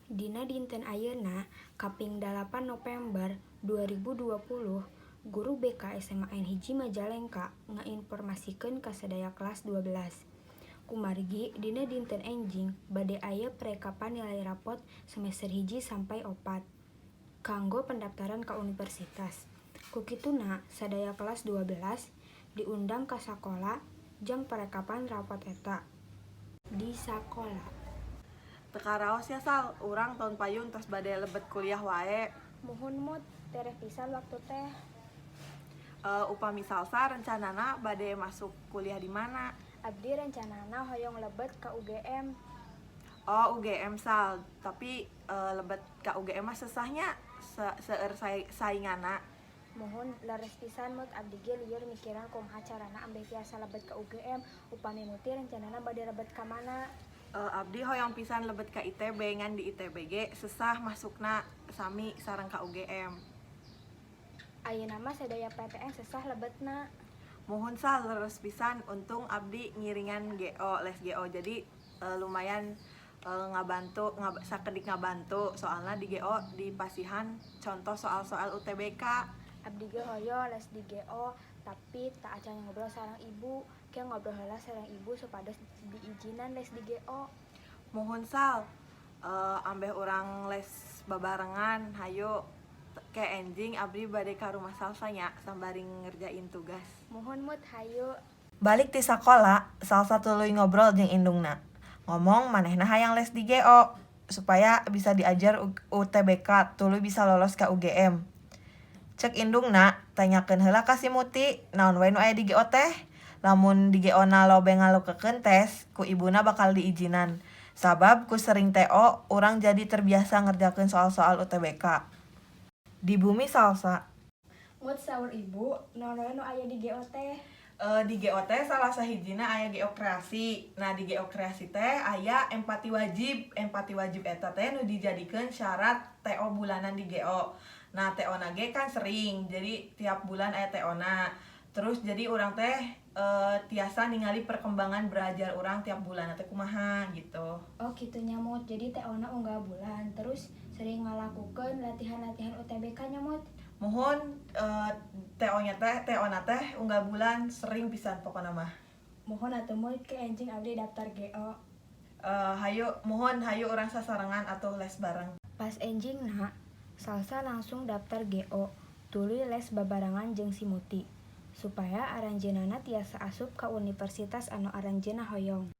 Dina dinten ayeuna kaping 8 November 2020, guru BK SMA N hiji Majalengka ngainformasikeun ka sadaya kelas 12. Kumargi dina dinten enjing bade aya perekapan nilai rapot semester 1 sampai 4 kanggo pendaftaran ka universitas. Kukituna sadaya kelas 12 diundang ka sakola jang perekapan rapot eta. Di sakola Teka raos ya Sal, urang tahun payun tos bade lebet kuliah wae. muhun mut tereh pisan waktu teh. Upami Salsa rencanana bade masuk kuliah di mana? Abdi rencanana hoyong lebet ka UGM. Oh UGM Sal, tapi lebet ka UGM mah sesahnya seueur saingana. Mohon leres pisan mut abdi ge lieur mikiran kumaha carana ambeh tiasa lebet ka UGM. Upami muti rencanana bade lebet ka mana? Abdi hoyong pisan lebet ka ITB ngan di ITB ge sesah masukna sami sareng ka UGM. Ayeuna mah sadaya PTN sesah lebetna. Mohon Sal leres pisan, untung abdi ngiringan GO les GO jadi lumayan ngabantu sakedik ngabantu soalnya di GO di pasihan contoh soal-soal UTBK. Abdi ge hoyo les di GO tapi tak acan ngobrol sareng ibu. Ke ngobrol heula sareng ibu supados diizinan les di GO. Mohon Sal, ambeh orang les babarengan hayo ke enjing abdi bade ka rumah Salsa nya sambari ngerjain tugas. Mohon mut hayu. Balik ti sakola, Salsa tuluy ngobrol jeung indungna. Ngomong manehna hayang les di GO supaya bisa diajar UTBK tuluy bisa lolos ka UGM. Cek indungna, tanyakeun heula ka si Muti, naon wae nu aya di GO teh? Lamun di GO na lobe ngalukekeun tes, ku ibuna bakal diizinan. Sabab ku sering TO, urang jadi terbiasa ngerjakeun soal-soal UTBK. Di bumi Salsa. Mut saur ibu, naon wae nu aya di GO teh? Di GO teh salah sahijina aya GO kreasi. Nah di GO kreasi teh aya empati wajib. Empati wajib eta teh nu dijadikeun syarat TO bulanan di GO. Nah TO na ge kan sering, jadi tiap bulan aya TO na. Terus jadi urang teh tiasa ningali perkembangan belajar urang tiap bulan teh kumaha gitu. Oh kitu nyamut, jadi TO-na unggal bulan. Terus sering ngalakukeun latihan-latihan UTBK nyamut. Mohon TO na teh unggal bulan sering pisan pokona mah. Mohon atuh mut ke enjing abdi daftar GO. Mohon hayu urang sasarengan atuh les bareng. Pas enjing na, Salsa langsung daftar GO. Tuluy les babarangan jeung si Muti supaya aranjeunana tiasa asup ka universitas anu aranjeunna hoyong.